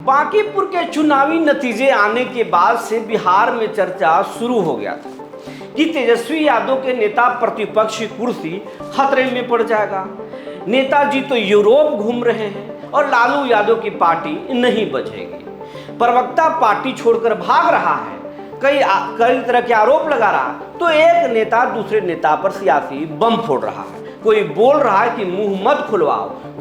बांकीपुर के चुनावी नतीजे आने के बाद से बिहार में चर्चा शुरू हो गया था कि तेजस्वी यादव के नेता प्रतिपक्ष की कुर्सी खतरे में पड़ जाएगा। नेताजी तो यूरोप घूम रहे हैं और लालू यादव की पार्टी नहीं बचेगी। प्रवक्ता पार्टी छोड़कर भाग रहा है, कई तरह के आरोप लगा रहा, तो एक नेता दूसरे नेता पर सियासी बम फोड़ रहा है। कोई बोल रहा है कि मुंह मत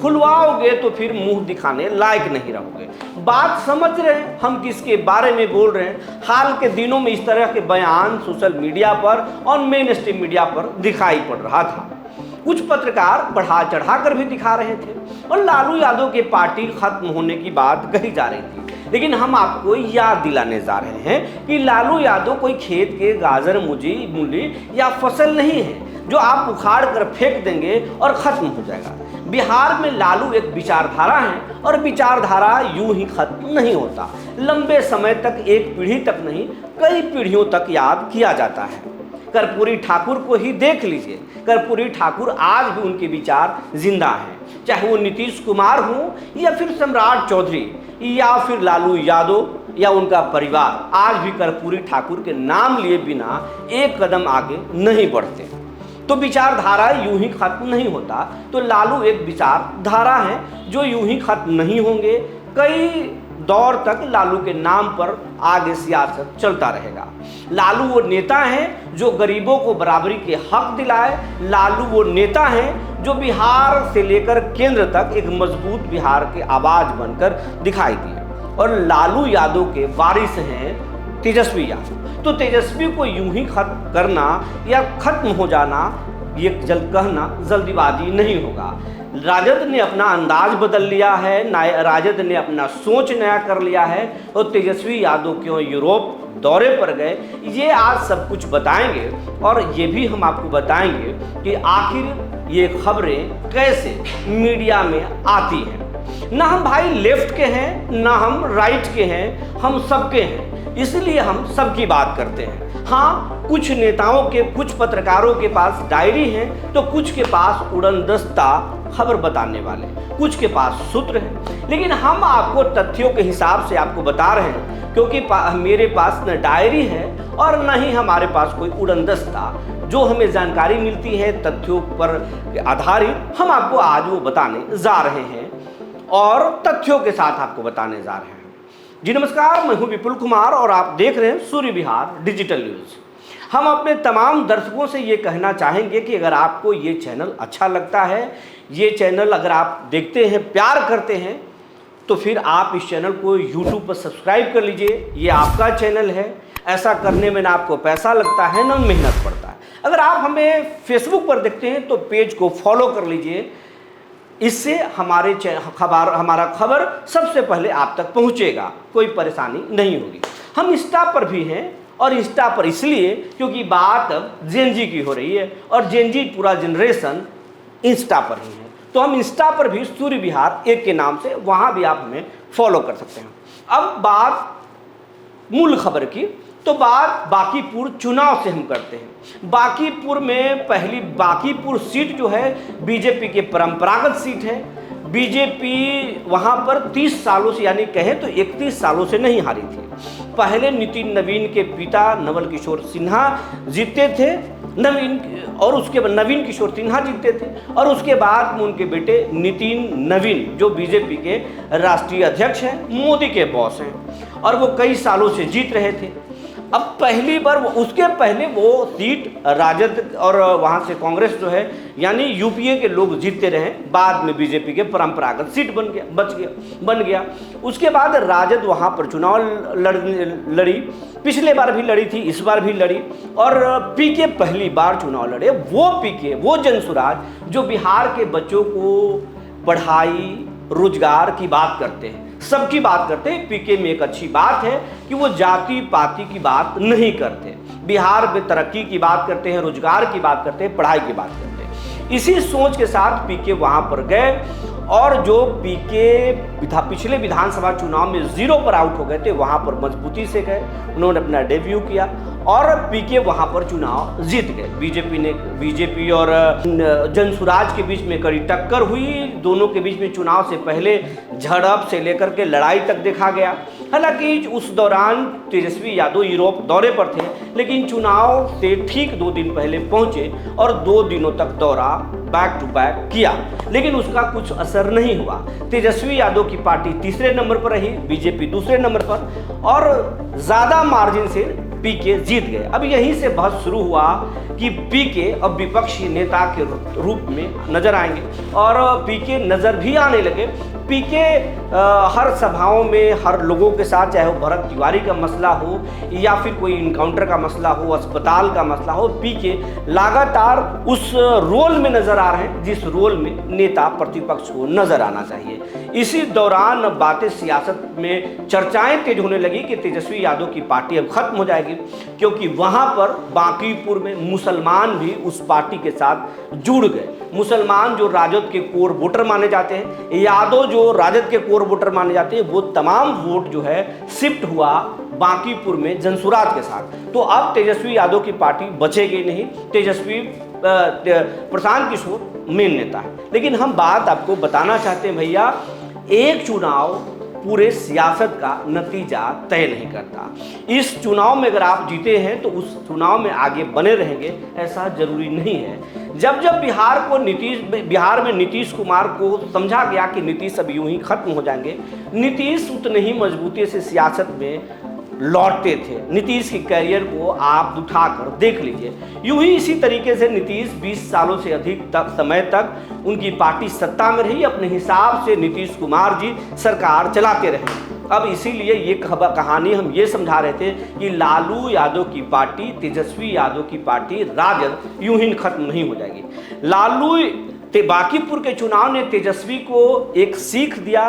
खुलवाओगे तो फिर मुंह दिखाने लायक नहीं रहोगे। बात समझ रहे हैं हम किसके बारे में बोल रहे हैं। हाल के दिनों में इस तरह के बयान सोशल मीडिया पर और मेन स्ट्रीम मीडिया पर दिखाई पड़ रहा था। कुछ पत्रकार बढ़ा चढ़ा कर भी दिखा रहे थे और लालू यादव की पार्टी खत्म होने की बात कही जा रही थी। लेकिन हम आपको याद दिलाने जा रहे हैं कि लालू यादव कोई खेत के गाजर मूली या फसल नहीं है जो आप उखाड़ कर फेंक देंगे और खत्म हो जाएगा। बिहार में लालू एक विचारधारा है और विचारधारा यूं ही खत्म नहीं होता। लंबे समय तक, एक पीढ़ी तक नहीं, कई पीढ़ियों तक याद किया जाता है। कर्पूरी ठाकुर को ही देख लीजिए। कर्पूरी ठाकुर आज भी उनके विचार जिंदा हैं, चाहे वो नीतीश कुमार हो या फिर सम्राट चौधरी या फिर लालू यादव या उनका परिवार, आज भी कर्पूरी ठाकुर के नाम लिए बिना एक कदम आगे नहीं बढ़ते। तो विचारधारा यूं ही खत्म नहीं होता। तो लालू एक विचारधारा है जो यूं ही खत्म नहीं होंगे। कई दौर तक लालू के नाम पर आगे सियासत चलता रहेगा। लालू वो नेता हैं जो गरीबों को बराबरी के हक दिलाए। लालू वो नेता हैं जो बिहार से लेकर केंद्र तक एक मजबूत बिहार के आवाज बनकर दिखाई दिए। और लालू यादव के वारिस हैं तेजस्वी यादव। तो तेजस्वी को यूं ही खत्म करना या खत्म हो जाना, ये कहना जल्दीबाजी नहीं होगा। राजद ने अपना अंदाज बदल लिया है, राजद ने अपना सोच नया कर लिया है और तेजस्वी यादव क्यों यूरोप दौरे पर गए, ये आज सब कुछ बताएंगे। और ये भी हम आपको बताएंगे कि आखिर ये खबरें कैसे मीडिया में आती हैं। ना हम भाई लेफ्ट के हैं, ना हम राइट के हैं, हम सबके हैं, इसलिए हम सबकी बात करते हैं। हाँ, कुछ नेताओं के, कुछ पत्रकारों के पास डायरी है तो कुछ के पास उड़नदस्ता खबर बताने वाले, कुछ के पास सूत्र है। लेकिन हम आपको तथ्यों के हिसाब से आपको बता रहे हैं, क्योंकि मेरे पास न डायरी है और न ही हमारे पास कोई उड़नदस्ता। जो हमें जानकारी मिलती है तथ्यों पर आधारित, हम आपको आज वो बताने जा रहे हैं और तथ्यों के साथ आपको बताने जा रहे हैं। जी नमस्कार, मैं हूं विपुल कुमार और आप देख रहे हैं सूर्य विहार डिजिटल न्यूज़। हम अपने तमाम दर्शकों से ये कहना चाहेंगे कि अगर आपको ये चैनल अच्छा लगता है, ये चैनल अगर आप देखते हैं, प्यार करते हैं, तो फिर आप इस चैनल को YouTube पर सब्सक्राइब कर लीजिए। ये आपका चैनल है, ऐसा करने में ना आपको पैसा लगता है ना मेहनत पड़ता है। अगर आप हमें फेसबुक पर देखते हैं तो पेज को फॉलो कर लीजिए। इससे हमारा खबर सबसे पहले आप तक पहुंचेगा, कोई परेशानी नहीं होगी। हम इंस्टा पर भी हैं और इंस्टा पर इसलिए क्योंकि बात अब जेनजी की हो रही है और जेनजी पूरा जनरेशन इंस्टा पर ही है। तो हम इंस्टा पर भी सूर्य विहार एक के नाम से, वहाँ भी आप हमें फॉलो कर सकते हैं। अब बात मूल खबर की, तो बात बांकीपुर चुनाव से हम करते हैं। बांकीपुर में पहली बांकीपुर सीट जो है बीजेपी के परंपरागत सीट है। बीजेपी वहाँ पर 30 सालों से, यानी कहें तो 31 सालों से नहीं हारी थी। पहले नितिन नवीन के पिता नवल किशोर सिन्हा जीतते थे, नवीन किशोर सिन्हा जीतते थे और उसके बाद उनके बेटे नितिन नवीन जो बीजेपी के राष्ट्रीय अध्यक्ष हैं, मोदी के बॉस हैं और वो कई सालों से जीत रहे थे। अब पहली बार उसके पहले वो सीट राजद और वहाँ से कांग्रेस जो है यानी यूपीए के लोग जीतते रहे, बाद में बीजेपी के परंपरागत सीट बन गया। उसके बाद राजद वहाँ पर चुनाव लड़ी, पिछले बार भी लड़ी थी, इस बार भी लड़ी और पीके पहली बार चुनाव लड़े। वो पीके, वो जनसुराज जो बिहार के बच्चों को पढ़ाई, रोजगार की बात करते हैं, सबकी बात करते हैं। पीके में एक अच्छी बात है कि वो जाति पाति की बात नहीं करते, बिहार में तरक्की की बात करते हैं, रोजगार की बात करते हैं, पढ़ाई की बात करते हैं। इसी सोच के साथ पीके वहाँ पर गए और जो पीके पिछले विधानसभा चुनाव में 0 पर आउट हो गए थे वहां पर मजबूती से गए, उन्होंने अपना डेब्यू किया और पीके वहां पर चुनाव जीत गए। बीजेपी और जनसुराज के बीच में कड़ी टक्कर हुई, दोनों के बीच में चुनाव से पहले झड़प से लेकर के लड़ाई तक देखा गया। हालांकि उस दौरान तेजस्वी यादव यूरोप दौरे पर थे, लेकिन चुनाव से ठीक 2 दिन पहले पहुंचे और 2 दिनों तक दौरा बैक टू बैक किया, लेकिन उसका कुछ असर नहीं हुआ। तेजस्वी यादव की पार्टी तीसरे नंबर पर रही, बीजेपी दूसरे नंबर पर और ज़्यादा मार्जिन से पीके जीत गए। अब यहीं से बहस शुरू हुआ कि पीके अब विपक्षी नेता के रूप में नजर आएंगे और पीके नजर भी आने लगे। पीके हर सभाओं में हर लोगों के साथ, चाहे वो भरत तिवारी का मसला हो या फिर कोई इनकाउंटर का मसला हो, अस्पताल का मसला हो, पीके लगातार उस रोल में नजर आ रहे हैं जिस रोल में नेता प्रतिपक्ष को नजर आना चाहिए। इसी दौरान बातें सियासत में चर्चाएं तेज होने लगी कि तेजस्वी यादव की पार्टी अब खत्म हो जाएगी, क्योंकि वहां पर बांकीपुर में मुसलमान भी उस पार्टी के साथ जुड़ गए। मुसलमान जो राजद के कोर वोटर माने जाते हैं, यादव जो राजद के कोर वोटर माने जाते हैं, वो तमाम वोट जो है शिफ्ट हुआ बांकीपुर में जनसुराज के साथ। तो अब तेजस्वी यादव की पार्टी बचेगी नहीं। तेजस्वी प्रशांत किशोर मेन नेता है, लेकिन हम बात आपको बताना चाहते हैं भैया, एक चुनाव पूरे सियासत का नतीजा तय नहीं करता। इस चुनाव में अगर आप जीते हैं तो उस चुनाव में आगे बने रहेंगे, ऐसा जरूरी नहीं है। जब बिहार में नीतीश कुमार को समझा गया कि नीतीश अब यूं ही खत्म हो जाएंगे, नीतीश उतने ही मजबूती से सियासत में लौटते थे। नीतीश के करियर को आप उठाकर देख लीजिए, यूं ही इसी तरीके से नीतीश 20 सालों से अधिक समय तक उनकी पार्टी सत्ता में रही, अपने हिसाब से नीतीश कुमार जी सरकार चलाते रहे। अब इसीलिए ये कहानी हम ये समझा रहे थे कि लालू यादव की पार्टी, तेजस्वी यादव की पार्टी, राजद यूं ही खत्म नहीं हो जाएगी। बांकीपुर के चुनाव ने तेजस्वी को एक सीख दिया,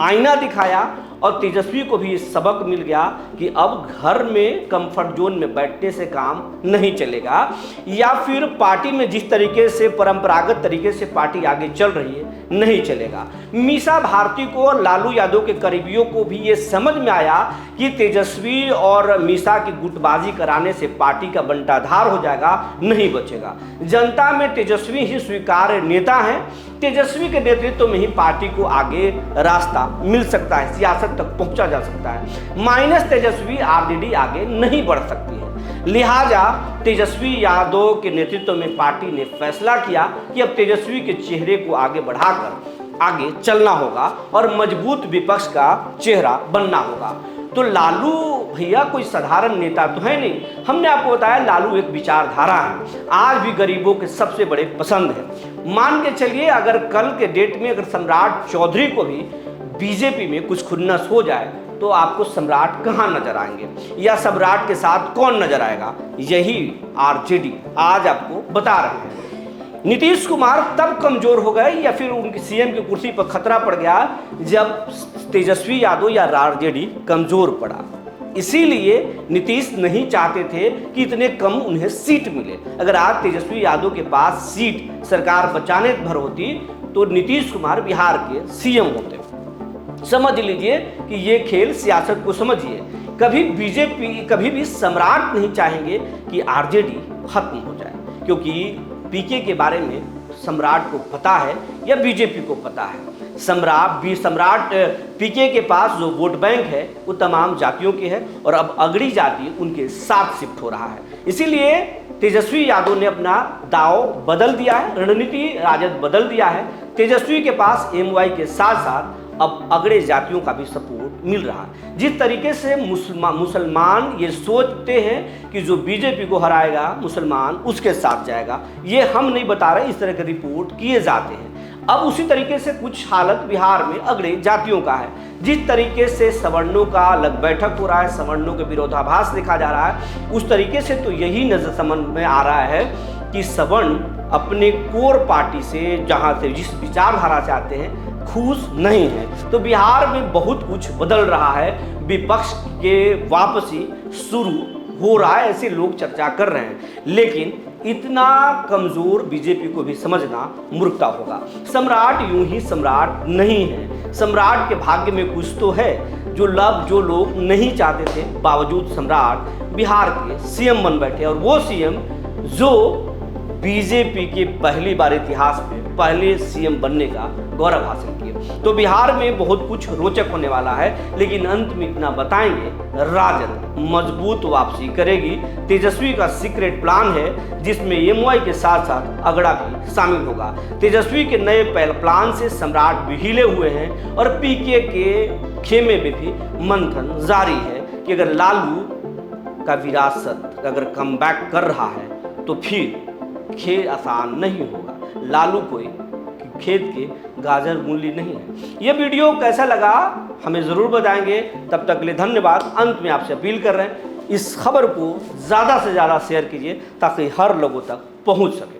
आईना दिखाया और तेजस्वी को भी सबक मिल गया कि अब घर में कंफर्ट जोन में बैठने से काम नहीं चलेगा, या फिर पार्टी में जिस तरीके से परंपरागत तरीके से पार्टी आगे चल रही है नहीं चलेगा। मीसा भारती को, लालू यादव के करीबियों को भी ये समझ में आया कि तेजस्वी और मीसा की गुटबाजी कराने से पार्टी का बंटाधार हो जाएगा, नहीं बचेगा। जनता में तेजस्वी ही स्वीकार्य नेता है, तेजस्वी के नेतृत्व में ही पार्टी को आगे रास्ता मिल सकता है, सियासत तक पहुंचा जा सकता है। माइनस तेजस्वी आरजेडी आगे नहीं बढ़ सकती है। लिहाजा तेजस्वी यादव के नेतृत्व में पार्टी ने फैसला किया कि अब तेजस्वी के चेहरे को आगे बढ़ाकर आगे चलना होगा और मजबूत विपक्ष का चेहरा बनना होगा। तो लालू भैया कोई साधारण नेता तो है नहीं। हमने आपको बताया लालू एक विचारधारा है, आज भी गरीबों के सबसे बड़े पसंद है। मान के चलिए अगर कल के डेट में अगर सम्राट चौधरी को भी बीजेपी में कुछ खुन्नस हो जाए तो आपको सम्राट कहाँ नजर आएंगे, या सम्राट के साथ कौन नजर आएगा? यही आरजेडी आज आपको बता रहे हैं। नीतीश कुमार तब कमजोर हो गए या फिर उनकी सीएम की कुर्सी पर खतरा पड़ गया जब तेजस्वी यादव या आरजेडी कमजोर पड़ा। इसीलिए नीतीश नहीं चाहते थे कि इतने कम उन्हें सीट मिले। अगर आज तेजस्वी यादव के पास सीट सरकार बचाने भर होती तो नीतीश कुमार बिहार के सीएम होते। समझ लीजिए कि ये खेल सियासत को समझिए। कभी बीजेपी कभी भी सम्राट नहीं चाहेंगे कि आरजेडी खत्म हो जाए, क्योंकि पीके के बारे में सम्राट को पता है या बीजेपी को पता है। सम्राट पीके के पास जो वोट बैंक है वो तमाम जातियों के है और अब अगड़ी जाति उनके साथ शिफ्ट हो रहा है। इसीलिए तेजस्वी यादव ने अपना दाव बदल दिया है, रणनीति राजद बदल दिया है। तेजस्वी के पास एमवाई के साथ साथ अब अगड़े जातियों का भी सपोर्ट मिल रहा है। जिस तरीके से मुसलमान ये सोचते हैं कि जो बीजेपी को हराएगा मुसलमान उसके साथ जाएगा, ये हम नहीं बता रहे, इस तरह के रिपोर्ट किए जाते हैं। अब उसी तरीके से कुछ हालत बिहार में अगड़े जातियों का है। जिस तरीके से सवर्णों का अलग बैठक हो रहा है, सवर्णों के विरोधाभास देखा जा रहा है, उस तरीके से तो यही नजर समझ में आ रहा है कि सवर्ण अपने कोर पार्टी से, जहाँ से जिस विचारधारा से आते हैं, खुश नहीं है। तो बिहार में बहुत कुछ बदल रहा है, विपक्ष के वापसी शुरू हो रहा है, ऐसे लोग चर्चा कर रहे हैं। लेकिन इतना कमजोर बीजेपी को भी समझना मूर्खता होगा। सम्राट यूं ही सम्राट नहीं है, सम्राट के भाग्य में कुछ तो है जो लोग नहीं चाहते थे, बावजूद सम्राट बिहार के सीएम बन बैठे। और वो सीएम जो बीजेपी के पहली बार इतिहास में पहले सीएम बनने का गौरव हासिल किए। तो बिहार में बहुत कुछ रोचक होने वाला है, लेकिन अंत में इतना बताएंगे, राजद मजबूत वापसी करेगी। तेजस्वी का सीक्रेट प्लान है जिसमें एमवाई के साथ साथ अगड़ा भी शामिल होगा। तेजस्वी के नए प्लान से सम्राट भी हिले हुए हैं और पीके के खेमे में भी मंथन जारी है कि अगर लालू का विरासत अगर कमबैक कर रहा है तो फिर खेल आसान नहीं होगा। लालू कोई खेत के गाजर मूली नहीं है। ये वीडियो कैसा लगा हमें ज़रूर बताएंगे। तब तक के लिए धन्यवाद। अंत में आपसे अपील कर रहे हैं, इस खबर को ज़्यादा से ज़्यादा शेयर कीजिए ताकि हर लोगों तक पहुंच सके।